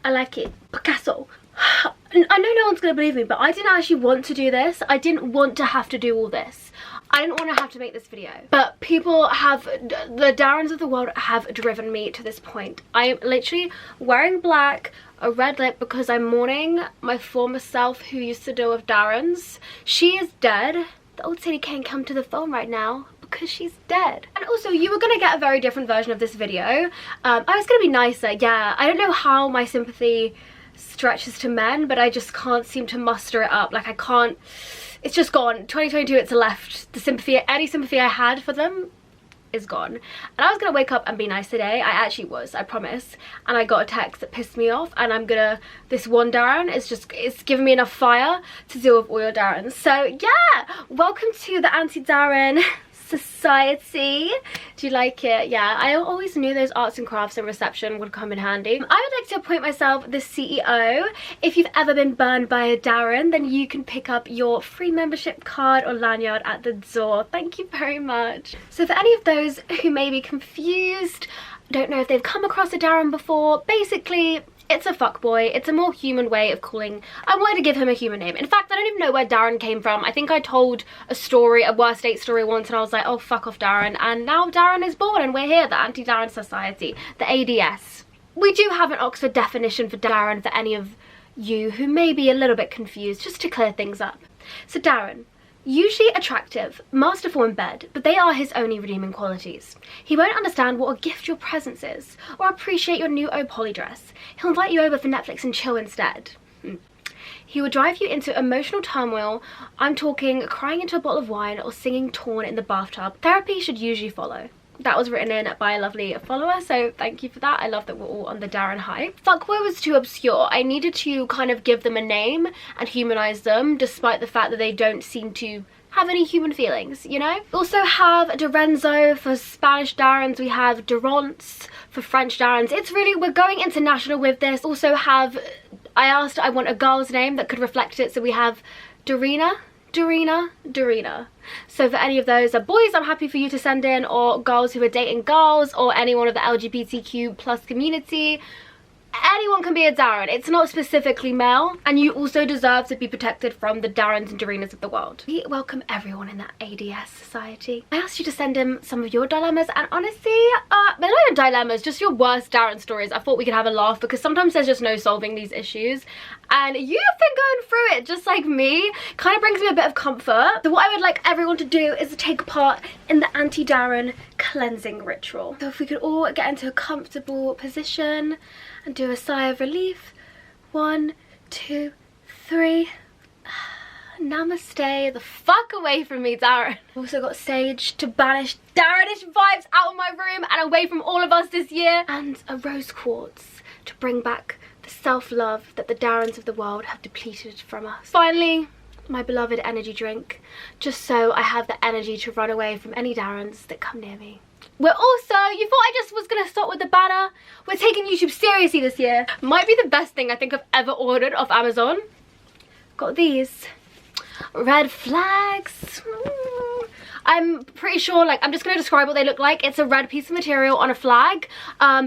I like it. Picasso. I know no one's gonna believe me, but I didn't actually want to do this. I didn't want to have to do all this. I didn't want to have to make this video, but people have, the Darrens of the world have driven me to this point. I am literally wearing black, a red lip, because I'm mourning my former self who used to deal with Darrens. She is dead. The old Sadie can't come to the phone right now because she's dead. And also, you were gonna get a very different version of this video. I was gonna be nicer, yeah. I don't know how my sympathy stretches to men, but I just can't seem to muster it up. Like, I can't, it's just gone. 2022, it's left. The sympathy, any sympathy I had for them is gone. And I was gonna wake up and be nice today. I actually was, I promise. And I got a text that pissed me off, and I'm gonna, this one Darren is just, it's given me enough fire to deal with all your Darrens. So yeah, welcome to the Anti-Darren Society. Do you like it? Yeah, I always knew those arts and crafts and reception would come in handy. I would like to appoint myself the CEO. If you've ever been burned by a Darren, then you can pick up your free membership card or lanyard at the door. Thank you very much. So for any of those who may be confused, don't know if they've come across a Darren before, basically it's a fuckboy. It's a more human way of calling. I wanted to give him a human name. In fact, I don't even know where Darren came from. I think I told a story, a worst date story once, and I was like, oh, fuck off, Darren. And now Darren is born, and we're here, the Anti-Darren Society, the ADS. We do have an Oxford definition for Darren for any of you who may be a little bit confused, just to clear things up. So Darren, usually attractive, masterful in bed, but they are his only redeeming qualities. He won't understand what a gift your presence is, or appreciate your new Opoly dress. He'll invite you over for Netflix and chill instead. He will drive you into emotional turmoil. I'm talking crying into a bottle of wine or singing Torn in the bathtub. Therapy should usually follow. That was written in by a lovely follower, so thank you for that. I love that we're all on the Darren hype. Fuckboy was too obscure. I needed to kind of give them a name and humanize them, despite the fact that they don't seem to have any human feelings, you know? We also have Darrenzo for Spanish Darrens. We have Darrens for French Darrens. It's really, we're going international with this. Also have, I want a girl's name that could reflect it, so we have Darina. So for any of those boys, I'm happy for you to send in, or girls who are dating girls, or anyone of the LGBTQ plus community. Anyone can be a Darren. It's not specifically male, and you also deserve to be protected from the Darrens and Darinas of the world. We welcome everyone in that ADS society. I asked you to send in some of your dilemmas, and honestly, they're not even dilemmas, just your worst Darren stories. I thought we could have a laugh, because sometimes there's just no solving these issues, and you've been going through it just like me. Kind of brings me a bit of comfort. So what I would like everyone to do is to take part in the Anti-Darren cleansing ritual. So if we could all get into a comfortable position and do a sigh of relief. 1, 2, 3. Namaste the fuck away from me, Darren. Also got sage to banish Darrenish vibes out of my room and away from all of us this year. And a rose quartz to bring back the self-love that the Darrens of the world have depleted from us. Finally, my beloved energy drink, just so I have the energy to run away from any Darrens that come near me. We're also, you thought I just was gonna stop with the banner? We're taking YouTube seriously this year. Might be the best thing I think I've ever ordered off Amazon. Got these red flags. I'm pretty sure, like, I'm just gonna describe what they look like. It's a red piece of material on a flag,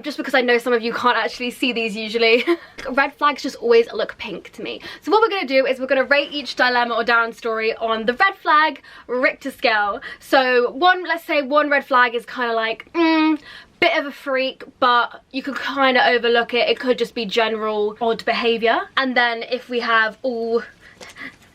just because I know some of you can't actually see these usually. Red flags just always look pink to me. So what we're gonna do is we're gonna rate each dilemma or Darren story on the red flag Richter scale. So let's say one red flag is kind of like, bit of a freak, but you could kind of overlook it. It could just be general odd behavior. And then if we have all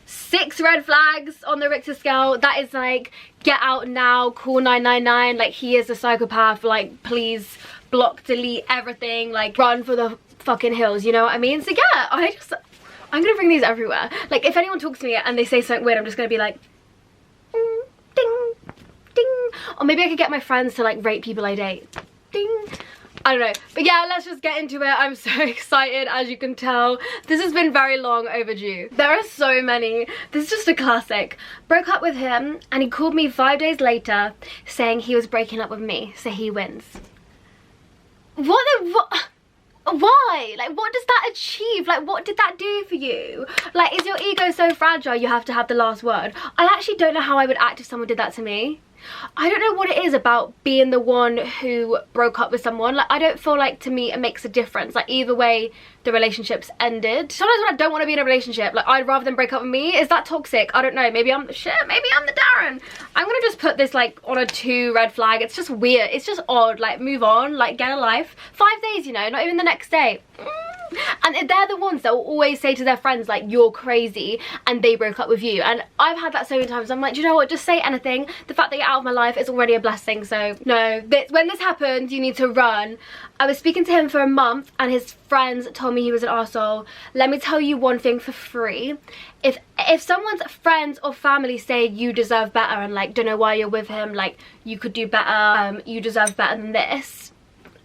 6 red flags on the Richter scale, that is like, get out now, call 999, like, he is a psychopath, like, please block, delete everything, like, run for the fucking hills, you know what I mean? So yeah, I'm gonna bring these everywhere. Like, if anyone talks to me and they say something weird, I'm just gonna be like, ding, ding. Or maybe I could get my friends to, like, rate people I date. Ding. I don't know, but yeah, let's just get into it. I'm so excited, as you can tell. This has been very long overdue. There are so many. This is just a classic. Broke up with him and he called me 5 days later saying he was breaking up with me, so he wins. What? Why? Like, what does that achieve? Like, what did that do for you? Like, is your ego so fragile you have to have the last word? I actually don't know how I would act if someone did that to me. I don't know what it is about being the one who broke up with someone. Like, I don't feel like, to me, it makes a difference. Like, either way the relationship's ended. Sometimes when I don't want to be in a relationship, like, I'd rather them break up with me. Is that toxic? I don't know. Maybe I'm the shit. Maybe I'm the Darren. I'm gonna just put this, like, on a 2 red flag. It's just weird. It's just odd. Like, move on. Like, get a life. 5 days, you know, not even the next day. And they're the ones that will always say to their friends, like, you're crazy, and they broke up with you. And I've had that so many times. I'm like, do you know what, just say anything. The fact that you're out of my life is already a blessing. So no, when this happens, you need to run. I was speaking to him for a month and his friends told me he was an arsehole. Let me tell you one thing for free. If someone's friends or family say you deserve better and, like, don't know why you're with him, like, you could do better, you deserve better than this,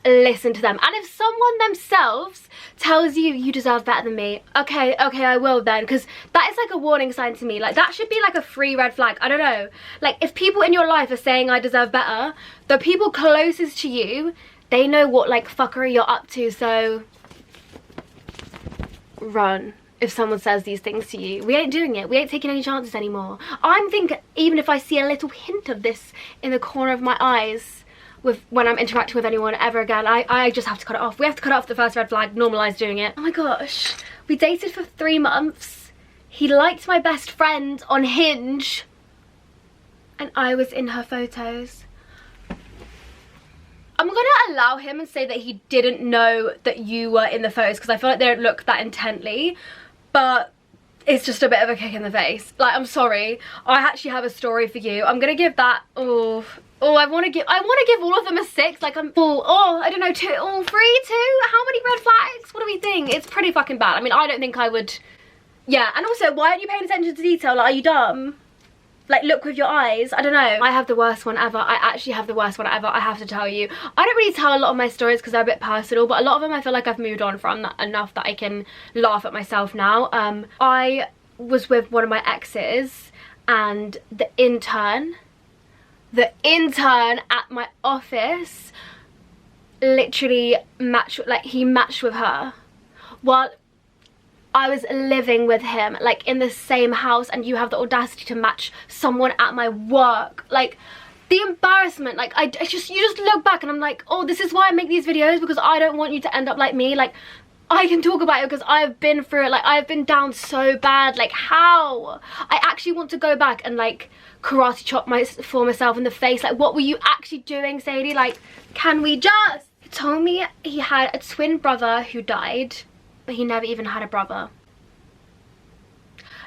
listen to them. And if someone themselves tells you you deserve better than me, okay, I will then, because that is like a warning sign to me. Like, that should be like a 3 red flag. I don't know, like, if people in your life are saying I deserve better, the people closest to you, they know what, like, fuckery you're up to. So run if someone says these things to you. We ain't doing it. We ain't taking any chances anymore. I'm thinking, even if I see a little hint of this in the corner of my eyes when I'm interacting with anyone ever again, I just have to cut it off. We have to cut off the first red flag, normalise doing it. Oh my gosh, we dated for 3 months. He liked my best friend on Hinge and I was in her photos. I'm gonna allow him and say that he didn't know that you were in the photos, because I feel like they don't look that intently, but it's just a bit of a kick in the face. Like, I'm sorry, I actually have a story for you. I'm gonna give that, I want to give all of them a 6. Like, I'm full. I don't know, 2, 3, 2. How many red flags? What do we think? It's pretty fucking bad. I mean, I don't think I would. Yeah, and also, why aren't you paying attention to detail? Like, are you dumb? Like, look with your eyes. I don't know. I have the worst one ever. I actually have the worst one ever, I have to tell you. I don't really tell a lot of my stories because they're a bit personal, but a lot of them I feel like I've moved on from enough that I can laugh at myself now. I was with one of my exes, and the intern at my office literally he matched with her while I was living with him, like, in the same house, and you have the audacity to match someone at my work. Like, the embarrassment. Like, you just look back and I'm like, oh, this is why I make these videos, because I don't want you to end up like me. Like, I can talk about it because I've been through it. Like, I've been down so bad. Like, how? I actually want to go back and, like, karate chop myself in the face. Like, what were you actually doing, Sadie? Like, can we just? He told me he had a twin brother who died, but he never even had a brother.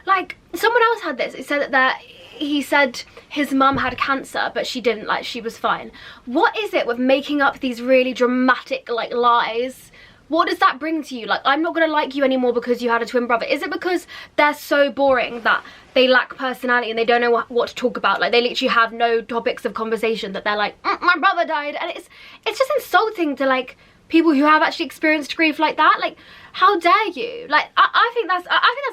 Like, someone else had this. It said that he said his mum had cancer, but she didn't. Like, she was fine. What is it with making up these really dramatic, like, lies? What does that bring to you? Like, I'm not gonna like you anymore because you had a twin brother. Is it because they're so boring that they lack personality and they don't know what to talk about? Like, they literally have no topics of conversation, that they're like, my brother died. And it's just insulting to, like, people who have actually experienced grief like that. Like, how dare you? Like, I think that's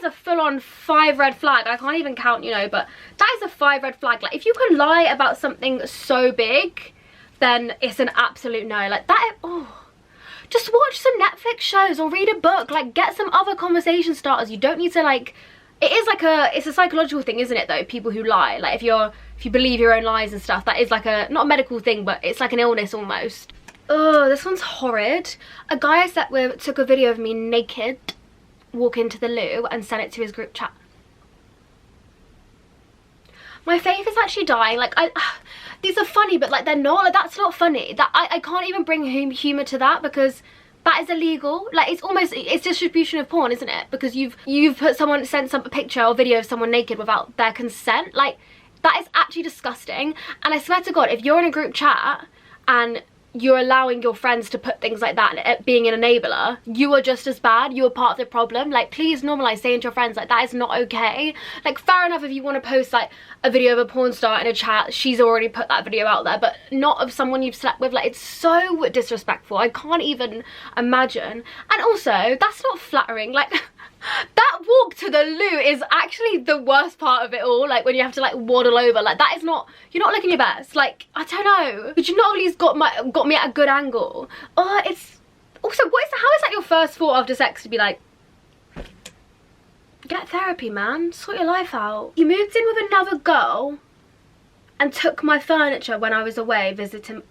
a full-on 5 red flag. I can't even count, you know, but that is a 5 red flag. Like, if you can lie about something so big, then it's an absolute no. Like, that, just watch some Netflix shows or read a book. Like, get some other conversation starters. You don't need to, like, it's a psychological thing, isn't it, though? People who lie, like, if you believe your own lies and stuff, that is like not a medical thing, but it's like an illness almost. Oh, this one's horrid. A guy I slept with took a video of me naked walking to the loo and sent it to his group chat. My faith is actually dying. Like, these are funny, but, like, they're not. Like, that's not funny. That I can't even bring humour to that, because that is illegal. Like, it's distribution of porn, isn't it? Because you've sent some picture or video of someone naked without their consent. Like, that is actually disgusting. And I swear to God, if you're in a group chat and you're allowing your friends to put things like that and being an enabler, you are just as bad. You are part of the problem. Like, please normalise saying to your friends, like, that is not okay. Like, fair enough if you want to post, like, a video of a porn star in a chat, she's already put that video out there, but not of someone you've slept with. Like, it's so disrespectful. I can't even imagine. And also, that's not flattering. Like, that walk to the loo is actually the worst part of it all. Like, when you have to, like, waddle over, like, that is not, you're not looking your best. Like, I don't know, could you not at least got me at a good angle? It's also, how is that your first thought after sex, to be like, get therapy, man, sort your life out? You moved in with another girl and took my furniture when I was away visiting.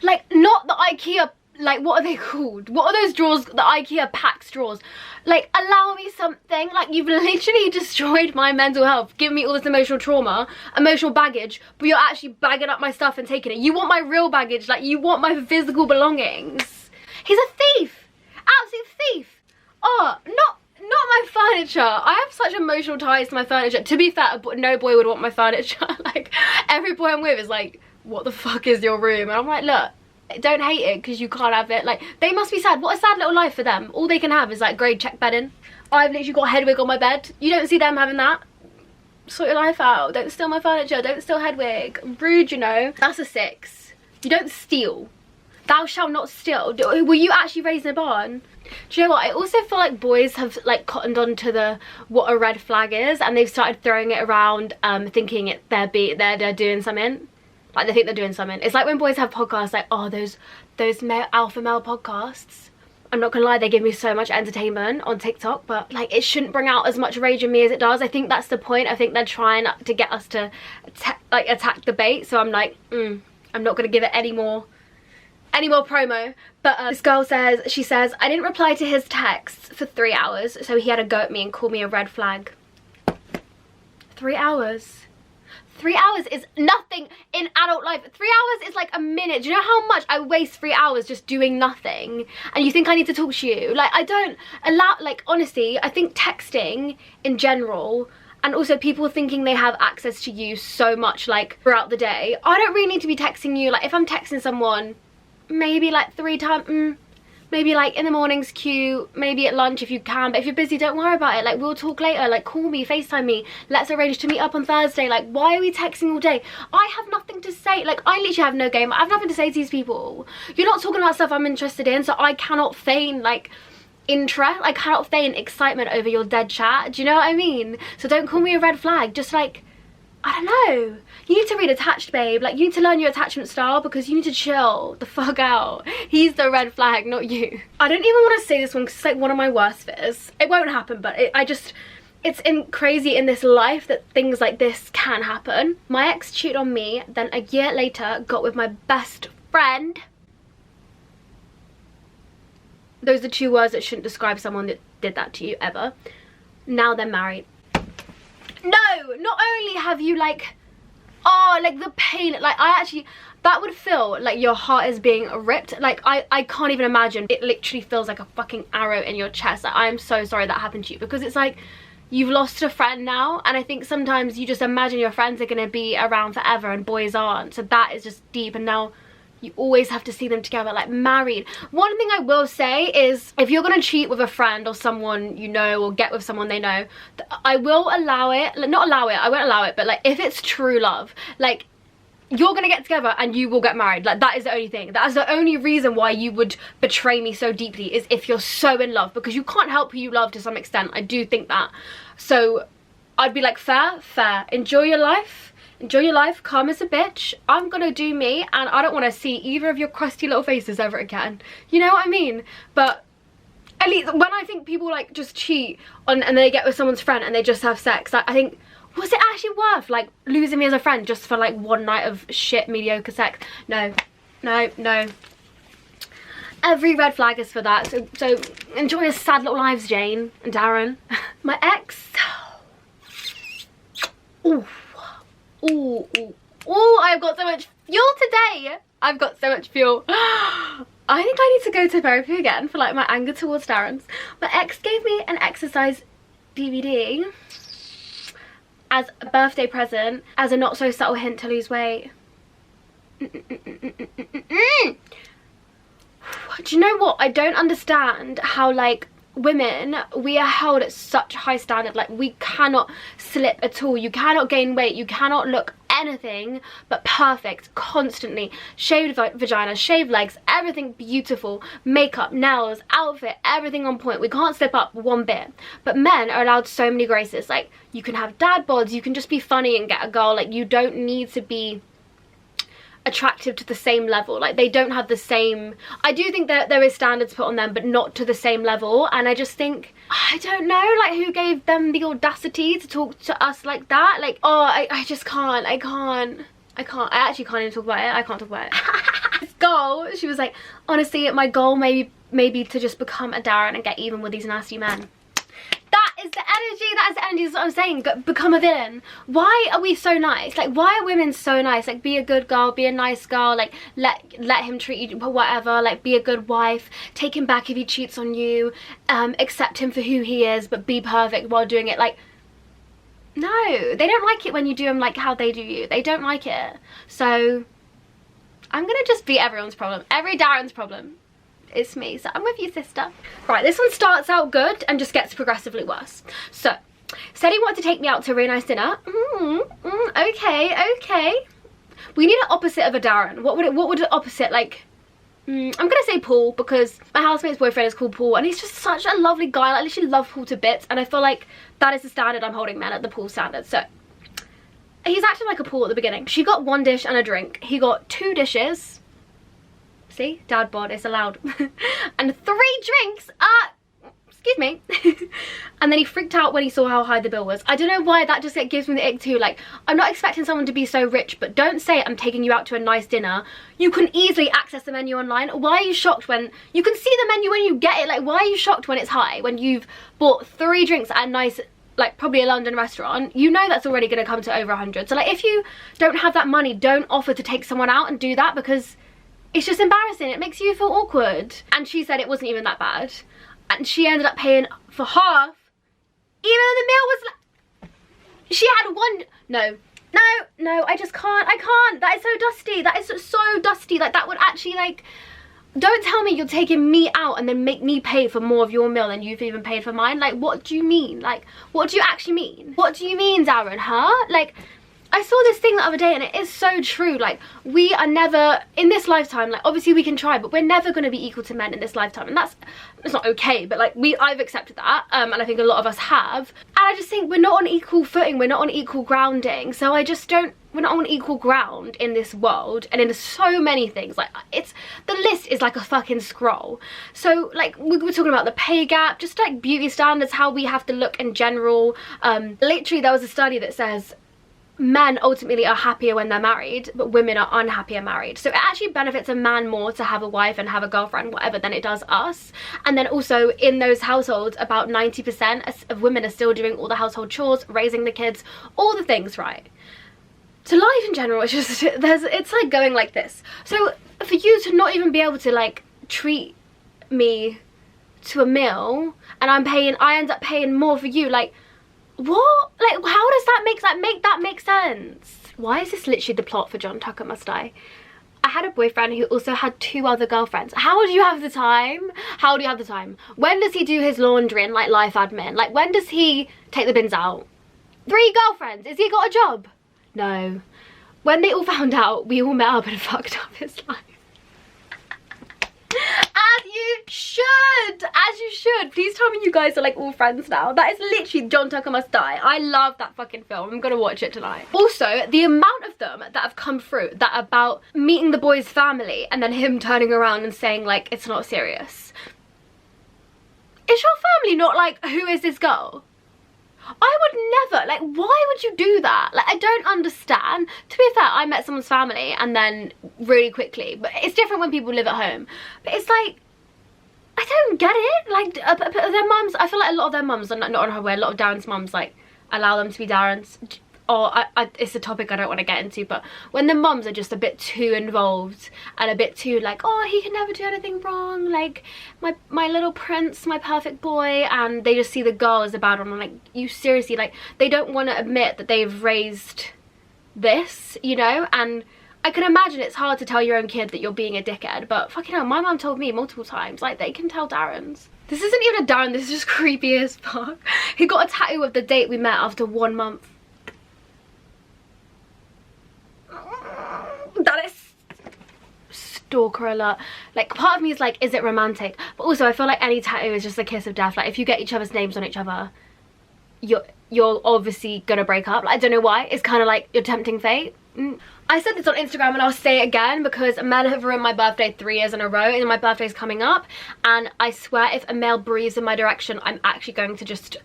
Like, not the IKEA, like, what are they called? What are those drawers, the IKEA PAX drawers? Like, allow me something. Like, you've literally destroyed my mental health, given me all this emotional trauma, emotional baggage, but you're actually bagging up my stuff and taking it. You want my real baggage, like, you want my physical belongings. He's a thief, absolute thief. Oh, not my furniture. I have such emotional ties to my furniture. To be fair, no boy would want my furniture. Like, every boy I'm with is like, what the fuck is your room? And I'm like, look, don't hate it because you can't have it. Like, they must be sad. What a sad little life for them. All they can have is like grade check bedding. I've literally got Hedwig on my bed. You don't see them having that. Sort your life out. Don't steal my furniture. Don't steal Hedwig. Rude, you know. That's a 6. You don't steal. Thou shalt not steal. Were you actually raised in a barn? Do you know what? I also feel like boys have like cottoned on to the what a red flag is, and they've started throwing it around, thinking they're doing something. Like, they think they're doing something. It's like when boys have podcasts, like, oh, those alpha male podcasts. I'm not gonna lie, they give me so much entertainment on TikTok, but like, it shouldn't bring out as much rage in me as it does. I think that's the point. I think they're trying to get us to attack the bait. So I'm like, I'm not gonna give it any more promo. But this girl says, she says, I didn't reply to his texts for 3 hours, so he had a go at me and call me a red flag. 3 hours. 3 hours is nothing in adult life. 3 hours is like a minute. Do you know how much I waste 3 hours just doing nothing? And you think I need to talk to you? Like, I don't allow, like, honestly, I think texting in general, and also people thinking they have access to you so much, like, throughout the day. I don't really need to be texting you. Like, if I'm texting someone, maybe like 3 times, maybe like in the morning's cute, maybe at lunch if you can, but if you're busy, don't worry about it. Like, we'll talk later. Like, call me, FaceTime me, let's arrange to meet up on Thursday. Like, why are we texting all day? I have nothing to say. Like, I literally have no game. I have nothing to say to these people. You're not talking about stuff I'm interested in, so I cannot feign like interest. I cannot feign excitement over your dead chat. Do you know what I mean? So don't call me a red flag. Just like, I don't know. You need to read Attached, babe. Like, you need to learn your attachment style, because you need to chill the fuck out. He's the red flag, not you. I don't even want to say this one because it's like one of my worst fears. It won't happen, but it's crazy in this life that things like this can happen. My ex cheated on me, then a year later got with my best friend. Those are 2 words that shouldn't describe someone that did that to you ever. Now they're married. No, not only have you like, oh, like the pain, like that would feel like your heart is being ripped. Like, I can't even imagine. It literally feels like a fucking arrow in your chest. Like, I am so sorry that happened to you, because it's like, you've lost a friend now, and I think sometimes you just imagine your friends are gonna be around forever and boys aren't. So that is just deep, and now you always have to see them together, like married. One thing I will say is, if you're gonna cheat with a friend or someone you know, or get with someone they know, I will allow it. Like, not allow it, I won't allow it, but like, if it's true love, like, you're gonna get together and you will get married. Like, that is the only thing. That is the only reason why you would betray me so deeply, is if you're so in love, because you can't help who you love to some extent. I do think that. So I'd be like, fair, enjoy your life. Enjoy your life, calm as a bitch. I'm gonna do me, and I don't want to see either of your crusty little faces ever again. You know what I mean? But at least when I think people like just cheat on, and they get with someone's friend and they just have sex, I think, was it actually worth like losing me as a friend just for like 1 night of shit mediocre sex? No. Every red flag is for that. So enjoy your sad little lives, Jane and Darren. My ex. Ooh, I've got so much fuel today. I've got so much fuel. I think I need to go to therapy again for like my anger towards Darrens. My ex gave me an exercise DVD as a birthday present, as a not so subtle hint to lose weight. Do you know what? I don't understand how, like, women, we are held at such a high standard. Like, we cannot slip at all. You cannot gain weight. You cannot look anything but perfect constantly. Shaved vagina, shaved legs, everything beautiful, makeup, nails, outfit, everything on point. We can't slip up one bit. But men are allowed so many graces. Like, you can have dad bods, you can just be funny and get a girl. Like, you don't need to be attractive to the same level. Like, they don't have the same, I do think that there is standards put on them, but not to the same level. And I just think, I don't know, like, who gave them the audacity to talk to us like that? Like, oh, I just can't, I actually can't even talk about it. I can't talk about it. This goal, she was like, honestly, my goal maybe to just become a Darren and get even with these nasty men. That is the energy, that's what I'm saying. Become a villain. Why are we so nice? Like, why are women so nice? Like, be a good girl, be a nice girl, like, let him treat you whatever, like, be a good wife, take him back if he cheats on you, accept him for who he is, but be perfect while doing it. Like, no, they don't like it when you do them like how they do you. They don't like it. So, I'm gonna just be everyone's problem. Every Darren's problem. It's me, so I'm with you, sister. Right, this one starts out good and just gets progressively worse. So, Sadie wanted to take me out to a really nice dinner. Okay. We need an opposite of a Darren. What would an opposite, like, I'm gonna say Paul, because my housemate's boyfriend is called Paul and he's just such a lovely guy. Like, I literally love Paul to bits, and I feel like that is the standard I'm holding men at, the Paul standard. So, he's acting like a Paul at the beginning. She got 1 dish and a drink. He got 2 dishes. See, dad bod, it's allowed. And 3 drinks, excuse me. And then he freaked out when he saw how high the bill was. I don't know why, that just like, gives me the ick too. Like, I'm not expecting someone to be so rich, but don't say I'm taking you out to a nice dinner. You can easily access the menu online. Why are you shocked when, you can see the menu when you get it. Like, why are you shocked when it's high? When you've bought 3 drinks at a nice, like, probably a London restaurant, you know that's already gonna come to over 100. So like, if you don't have that money, don't offer to take someone out and do that, because it's just embarrassing. It makes you feel awkward. And she said it wasn't even that bad. And she ended up paying for half. Even though the meal was like, she had 1, no, I just can't, I can't. That is so dusty. That is so dusty. Like, that would actually, like, don't tell me you're taking me out and then make me pay for more of your meal than you've even paid for mine. Like, what do you mean? Like, what do you actually mean? What do you mean, Darren, huh? Like, I saw this thing the other day and it is so true. Like, we are never, in this lifetime, like, obviously we can try, but we're never going to be equal to men in this lifetime. And it's not okay, but like, I've accepted that, and I think a lot of us have. And I just think we're not on equal footing, we're not on equal grounding. So I just don't, we're not on equal ground in this world and in so many things. Like, the list is like a fucking scroll. So like, we were talking about the pay gap, just like beauty standards, how we have to look in general. Literally, there was a study that says men ultimately are happier when they're married, but women are unhappier married. So it actually benefits a man more to have a wife and have a girlfriend, whatever, than it does us. And then also in those households, about 90% of women are still doing all the household chores, raising the kids, all the things, right? So life in general is just, it's like going like this. So for you to not even be able to like treat me to a meal, and I end up paying more for you, like, what? Like, how does that make sense? Why is this literally the plot for John Tucker Must Die? I had a boyfriend who also had 2 other girlfriends. How do you have the time? How do you have the time? When does he do his laundry and like life admin? Like, when does he take the bins out? 3 girlfriends. Has he got a job? No. When they all found out, we all met up and fucked up his life. As you should. Please tell me you guys are like all friends now. That is literally John Tucker Must Die. I love that fucking film. I'm gonna watch it tonight. Also, the amount of them that have come through that about meeting the boy's family and then him turning around and saying like, it's not serious. Is your family not like, who is this girl? I would never, like, why would you do that? Like, I don't understand. To be fair, I met someone's family and then really quickly, but it's different when people live at home. But it's like, I don't get it. Like, their mums, I feel like a lot of their mums, not on her way, a lot of Darren's mums, like, allow them to be Darrens. Or it's a topic I don't want to get into, but when the mums are just a bit too involved and a bit too like, oh, he can never do anything wrong, like my little prince, my perfect boy, and they just see the girl as a bad one. I'm like, you seriously, like, they don't want to admit that they've raised this, you know? And I can imagine it's hard to tell your own kid that you're being a dickhead, but fucking hell, my mum told me multiple times, like, they can tell Darrens. This isn't even a Darren, this is just creepy as fuck. He got a tattoo of the date we met after 1 month. That is stalker alert. Like, part of me is like, is it romantic? But also I feel like any tattoo is just a kiss of death. Like, if you get each other's names on each other, you're obviously gonna break up. Like, I don't know why. It's kind of like you're tempting fate. I said this on Instagram and I'll say it again because men have ruined my birthday 3 years in a row, and my birthday's coming up, and I swear if a male breathes in my direction, I'm actually going to just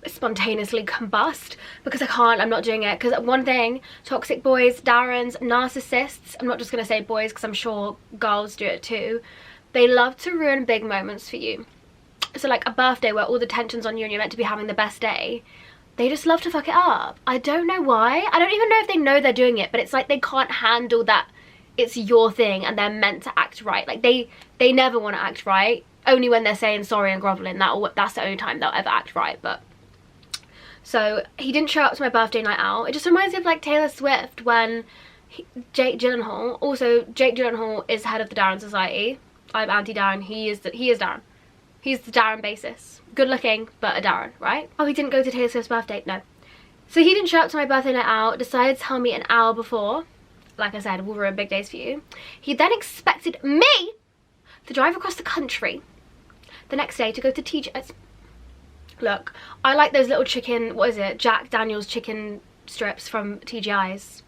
spontaneously combust, because I can't. I'm not doing it. Because one thing, toxic boys, Darrens, narcissists, I'm not just going to say boys because I'm sure girls do it too, they love to ruin big moments for you. So like a birthday where all the tension's on you and you're meant to be having the best day, they just love to fuck it up. I don't know why. I don't even know if they know they're doing it, but it's like they can't handle that it's your thing and they're meant to act right. Like they never want to act right, only when they're saying sorry and groveling. That's the only time they'll ever act right. But so he didn't show up to my birthday night out. It just reminds me of like Taylor Swift when Jake Gyllenhaal, also Jake Gyllenhaal is head of the Darren Society. I'm anti-Darren, he is Darren. He's the Darren basis. Good looking, but a Darren, right? Oh, he didn't go to Taylor Swift's birthday? No. So he didn't show up to my birthday night out, decided to tell me an hour before. Like I said, we'll ruin big days for you. He then expected me to drive across the country the next day to go to TGI's. Look, I like those little chicken, what is it, Jack Daniel's chicken strips from TGI's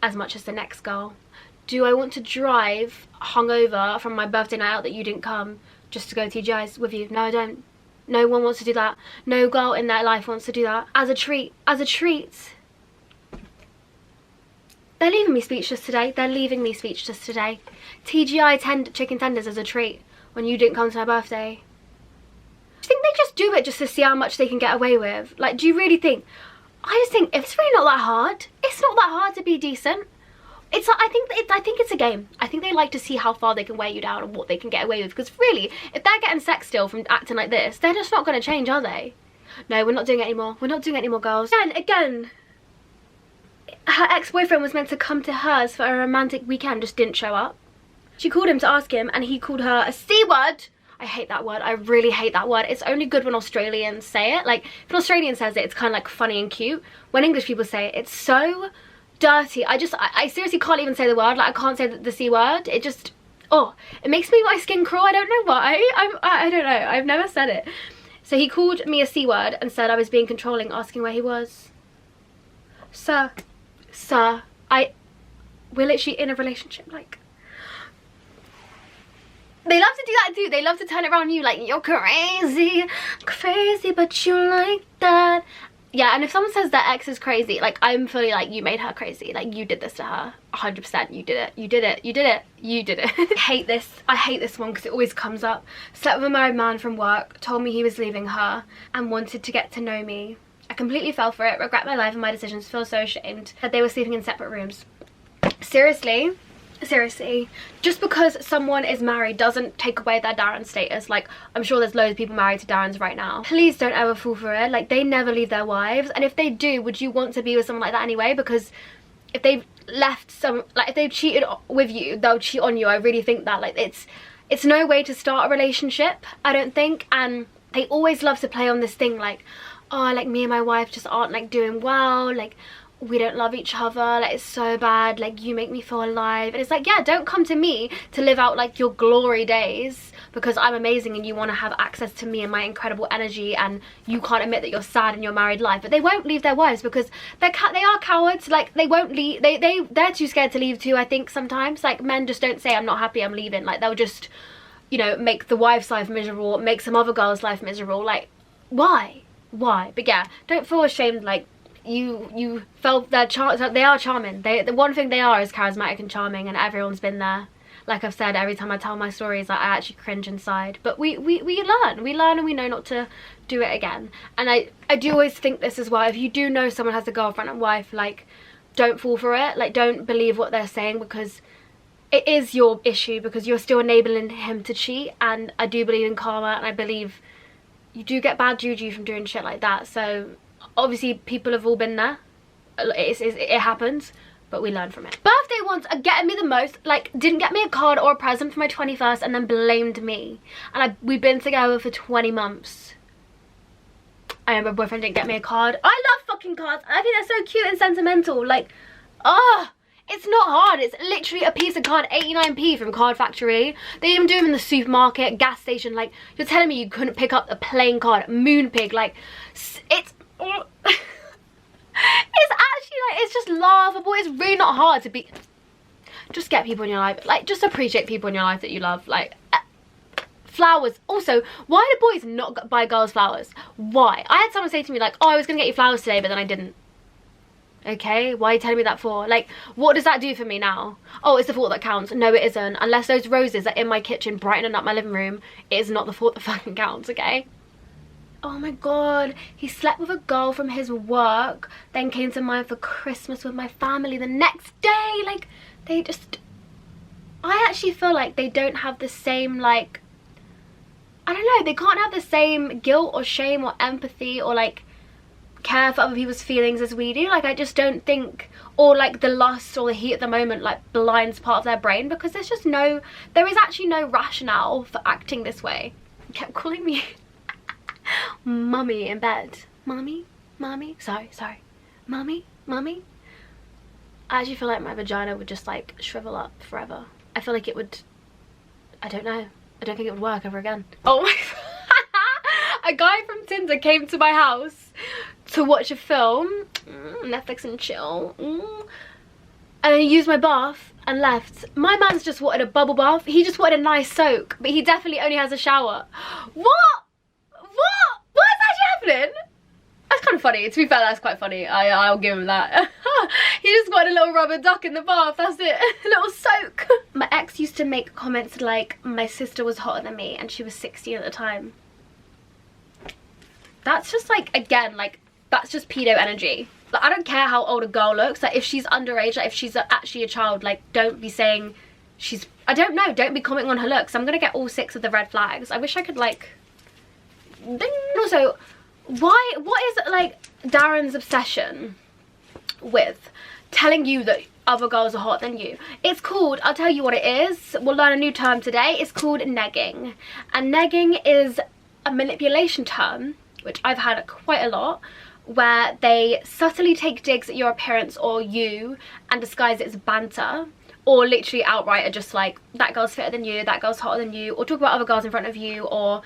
as much as the next girl. Do I want to drive hungover from my birthday night out that you didn't come just to go to TGI's with you? No, I don't. No one wants to do that. No girl in their life wants to do that. As a treat. As a treat. They're leaving me speechless today. They're leaving me speechless today. TGI chicken tenders as a treat when you didn't come to my birthday. I think they just do it just to see how much they can get away with. Like, do you really think? I just think it's really not that hard. It's not that hard to be decent. It's like, I think it's a game. I think they like to see how far they can wear you down and what they can get away with. Because really, if they're getting sex still from acting like this, they're just not going to change, are they? No, we're not doing it anymore. We're not doing it anymore, girls. And again, her ex-boyfriend was meant to come to hers for a romantic weekend, just didn't show up. She called him to ask him, and he called her a C-word. I hate that word. I really hate that word. It's only good when Australians say it. Like, if an Australian says it, it's kind of like funny and cute. When English people say it, it's so dirty. I seriously can't even say the word. Like, I can't say the C word. It just, oh, it makes me my skin crawl. I don't know why. I don't know. I've never said it. So he called me a C word and said I was being controlling, asking where he was. Sir, we're literally in a relationship. Like, they love to do that too. They love to turn it around you like, you're crazy, but you like that. Yeah, and if someone says their ex is crazy, like, I'm fully like, you made her crazy. Like, you did this to her. 100%. You did it. You did it. You did it. You did it. I hate this one because it always comes up. Slept with a married man from work, told me he was leaving her, and wanted to get to know me. I completely fell for it, regret my life and my decisions, feel so ashamed that they were sleeping in separate rooms. Seriously, just because someone is married doesn't take away their Darren status. Like, I'm sure there's loads of people married to Darrens right now. Please don't ever fall for it. Like, they never leave their wives, and if they do, would you want to be with someone like that anyway? Because if they've if they've cheated with you, they'll cheat on you. I really think that, like, it's no way to start a relationship, I don't think. And they always love to play on this thing like, oh, like, me and my wife just aren't like doing well, like, we don't love each other, like, it's so bad, like, you make me feel alive. And it's like, yeah, don't come to me to live out like your glory days because I'm amazing and you want to have access to me and my incredible energy, and you can't admit that you're sad in your married life. But they won't leave their wives because they are cowards. Like, they won't leave. They're too scared to leave too, I think. Sometimes, like, men just don't say I'm not happy, I'm leaving. Like, they'll just, you know, make the wife's life miserable, make some other girl's life miserable. Like, why? But yeah, don't feel ashamed. Like, you felt their they are charming. The one thing they are is charismatic and charming, and everyone's been there. Like I've said, every time I tell my stories, like, I actually cringe inside. But we learn and we know not to do it again. And I do always think this as well. If you do know someone has a girlfriend and wife, like, don't fall for it. Like, don't believe what they're saying, because it is your issue, because you're still enabling him to cheat. And I do believe in karma, and I believe you do get bad juju from doing shit like that. So obviously people have all been there. It happens, but we learn from it. Birthday ones are getting me the most. Like, didn't get me a card or a present for my 21st and then blamed me. And we've been together for 20 months. I remember my boyfriend didn't get me a card. I love fucking cards. I think they're so cute and sentimental. Like, it's not hard. It's literally a piece of card, 89p from Card Factory. They even do them in the supermarket, gas station. Like, you're telling me you couldn't pick up a plain card, Moonpig. Like, it's actually like, it's just laughable. It's really not hard to be, just get people in your life, like, just appreciate people in your life that you love. Like, flowers. Also, why do boys not buy girls flowers? Why? I had someone say to me like, oh, I was gonna get you flowers today, but then I didn't. Okay, why are you telling me that for? Like, what does that do for me now? Oh, it's the thought that counts. No, it isn't. Unless those roses are in my kitchen brightening up my living room, it is not the thought that fucking counts, okay? Oh my god, he slept with a girl from his work, then came to mine for Christmas with my family the next day. Like, they just, I actually feel like they don't have the same, like, I don't know, they can't have the same guilt or shame or empathy or like care for other people's feelings as we do. Like, I just don't think, or like the lust or the heat at the moment like blinds part of their brain, because there's just no, there is actually no rationale for acting this way. He kept calling me mummy in bed. Mummy, mummy, sorry, mummy, mummy. I actually feel like my vagina would just like shrivel up forever. I feel like it would, I don't know, I don't think it would work ever again. Oh my a guy from Tinder came to my house to watch a film, Netflix and chill, and he used my bath and left. My man's just wanted a bubble bath. He just wanted a nice soak, but he definitely only has a shower. What is actually happening? That's kind of funny. To be fair, that's quite funny. I'll give him that. He just wanted a little rubber duck in the bath, that's it. A little soak. My ex used to make comments like my sister was hotter than me and she was 16 at the time. That's just like, again, like, that's just pedo energy. Like, I don't care how old a girl looks. Like, if she's underage, like if she's actually a child, like, don't be saying she's, I don't know, don't be commenting on her looks. I'm gonna get all 6 of the red flags. I wish I could like, ding. Also, what is like Darren's obsession with telling you that other girls are hotter than you? It's called, I'll tell you what it is, we'll learn a new term today. It's called negging. And negging is a manipulation term, which I've had quite a lot, where they subtly take digs at your appearance or you and disguise it as banter, or literally outright are just like, that girl's fitter than you, that girl's hotter than you, or talk about other girls in front of you, or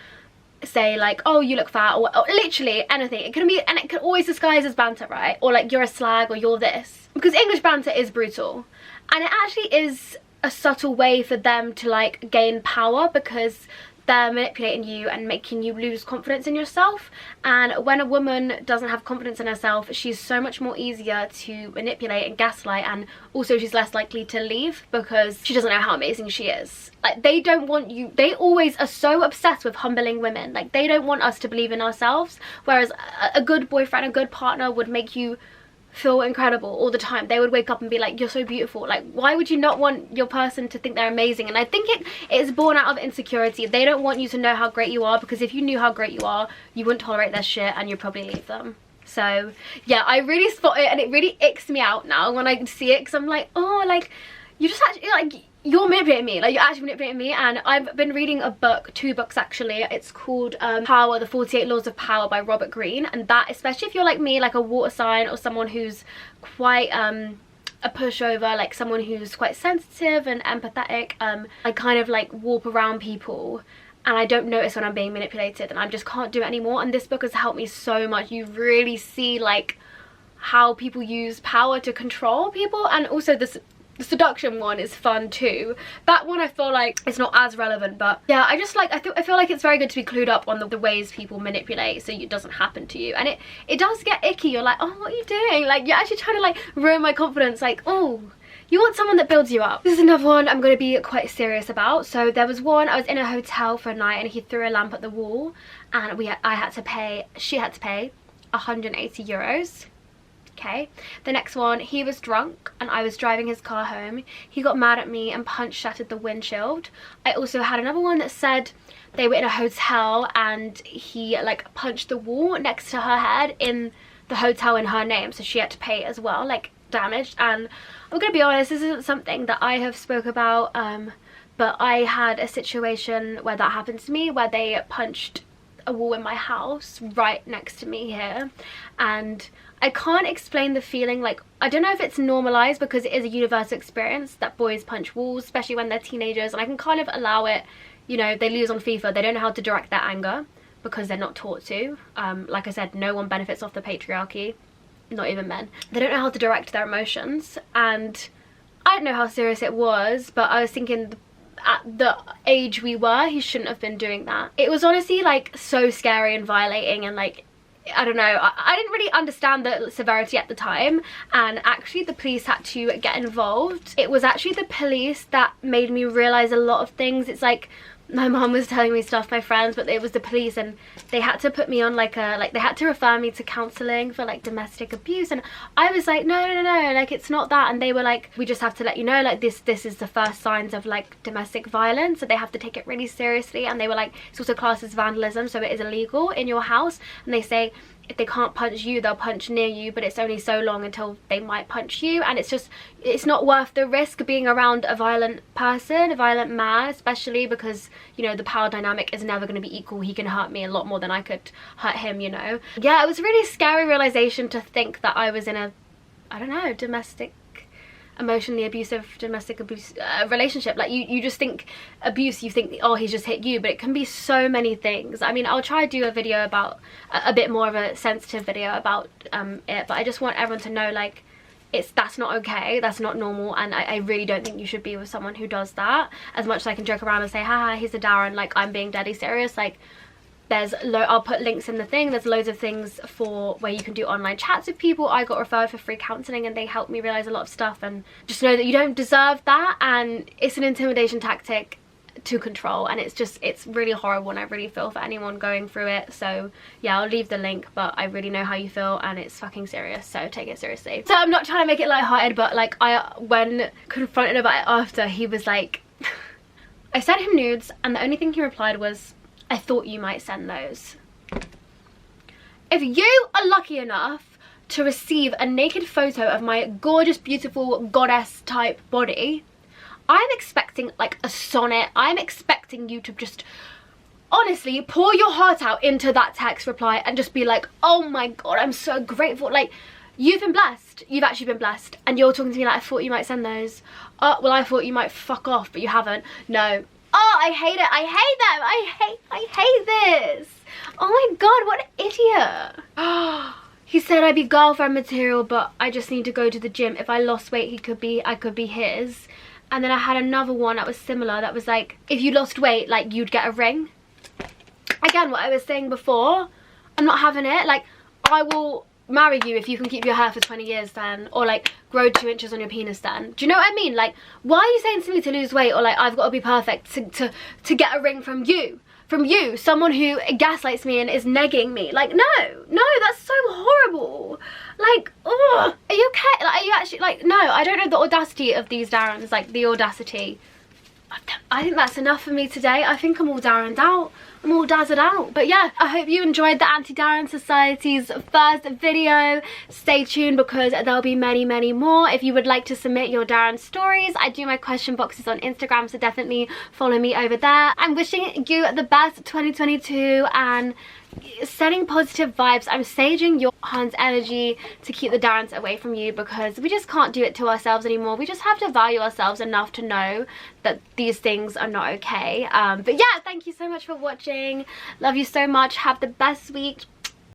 say like, oh, you look fat, or literally anything. It can be, and it can always disguise as banter, right? Or like, you're a slag, or you're this. Because English banter is brutal, and it actually is a subtle way for them to like gain power, because they're manipulating you and making you lose confidence in yourself. And when a woman doesn't have confidence in herself, she's so much more easier to manipulate and gaslight, and also she's less likely to leave because she doesn't know how amazing she is. Like, they don't want you, they always are so obsessed with humbling women. Like, they don't want us to believe in ourselves, whereas a good boyfriend, a good partner would make you feel incredible all the time. They would wake up and be like, you're so beautiful. Like, why would you not want your person to think they're amazing? And I think it is born out of insecurity. They don't want you to know how great you are, because if you knew how great you are, you wouldn't tolerate their shit and you'd probably leave them. So yeah, I really spot it, and it really icks me out now when I see it, because I'm like, oh, like, you just actually, like, you're manipulating me, like, you're actually manipulating me. And I've been reading a book, 2 books actually. It's called Power, the 48 Laws of Power by Robert Greene. And that, especially if you're like me, like a water sign, or someone who's quite a pushover, like someone who's quite sensitive and empathetic, I kind of like warp around people and I don't notice when I'm being manipulated, and I just can't do it anymore. And this book has helped me so much. You really see like how people use power to control people. And also the seduction one is fun too. That one I feel like it's not as relevant, but yeah, I just like, I feel like it's very good to be clued up on the ways people manipulate so it doesn't happen to you. And it does get icky. You're like, oh, what are you doing? Like, you're actually trying to like ruin my confidence. Like, oh, you want someone that builds you up. This is another one I'm going to be quite serious about. So there was one, I was in a hotel for a night and he threw a lamp at the wall, and she had to pay 180 euros. Okay, the next one, he was drunk and I was driving his car home. He got mad at me and shattered the windshield. I also had another one that said they were in a hotel and he like punched the wall next to her head in the hotel in her name, so she had to pay as well, like damaged. And I'm gonna be honest, this isn't something that I have spoke about, but I had a situation where that happened to me, where they punched a wall in my house right next to me here, and I can't explain the feeling. Like, I don't know if it's normalized because it is a universal experience that boys punch walls, especially when they're teenagers, and I can kind of allow it. You know, they lose on FIFA, they don't know how to direct their anger because they're not taught to. Like I said, no one benefits off the patriarchy. not even men, they don't know how to direct their emotions. And I don't know how serious it was, but I was thinking at the age we were, he shouldn't have been doing that. It was honestly like so scary and violating, and like, I don't know, I didn't really understand the severity at the time, and actually the police had to get involved. It was actually the police that made me realise a lot of things. It's like, my mom was telling me stuff, my friends, but it was the police, and they had to put me on like they had to refer me to counselling for like domestic abuse, and I was like, no, like it's not that. And they were like, we just have to let you know, like this is the first signs of like domestic violence, so they have to take it really seriously. And they were like, it's also classed as vandalism, so it is illegal in your house, and they say if they can't punch you, they'll punch near you, but it's only so long until they might punch you. And it's just, it's not worth the risk being around a violent person, a violent man, especially because, you know, the power dynamic is never going to be equal. He can hurt me a lot more than I could hurt him, you know. Yeah, it was a really scary realization to think that I was in a, I don't know, emotionally abusive domestic abuse relationship. Like you just think abuse, you think, oh, he's just hit you, but it can be so many things. I mean, I'll try to do a video about a bit more of a sensitive video about it, but I just want everyone to know, like, that's not okay, that's not normal, and I really don't think you should be with someone who does that. As much as I can joke around and say, haha, he's a Darren, like I'm being deadly serious, like there's I'll put links in the thing, there's loads of things for where you can do online chats with people. I got referred for free counselling, and they helped me realise a lot of stuff. And just know that you don't deserve that, and it's an intimidation tactic to control, and it's really horrible, and I really feel for anyone going through it. So yeah, I'll leave the link, but I really know how you feel, and it's fucking serious, so take it seriously. So I'm not trying to make it lighthearted, but like when confronted about it after, he was like I sent him nudes, and the only thing he replied was, I thought you might send those. If you are lucky enough to receive a naked photo of my gorgeous, beautiful goddess type body, I'm expecting like a sonnet. I'm expecting you to just honestly pour your heart out into that text reply and just be like, oh my god, I'm so grateful. Like, you've been blessed. You've actually been blessed. And you're talking to me like, I thought you might send those. Oh, well, I thought you might fuck off, but you haven't. No. Oh, I hate it. I hate them. I hate this. Oh my god, what an idiot. He said I'd be girlfriend material, but I just need to go to the gym. If I lost weight, I could be his. And then I had another one that was similar, that was like, if you lost weight, like you'd get a ring. Again, what I was saying before, I'm not having it. Like, I will marry you if you can keep your hair for 20 years then, or like grow 2 inches on your penis then. Do you know what I mean? Like, why are you saying to me to lose weight, or like I've got to be perfect to get a ring from you? From you, someone who gaslights me and is negging me. Like, no, that's so horrible. Like, oh, are you okay? Like, are you actually, like, no, I don't know the audacity of these Darrens, like the audacity. I think that's enough for me today. I think I'm all Darrened out. I'm all dazzled out. But yeah, I hope you enjoyed the Anti-Darren Society's first video. Stay tuned because there'll be many, many more. If you would like to submit your Darren stories, I do my question boxes on Instagram, so definitely follow me over there. I'm wishing you the best 2022 and sending positive vibes. I'm saging your Hans energy to keep the Darrens away from you, because we just can't do it to ourselves anymore. We just have to value ourselves enough to know that these things are not okay. But yeah, thank you so much for watching. Love you so much. Have the best week.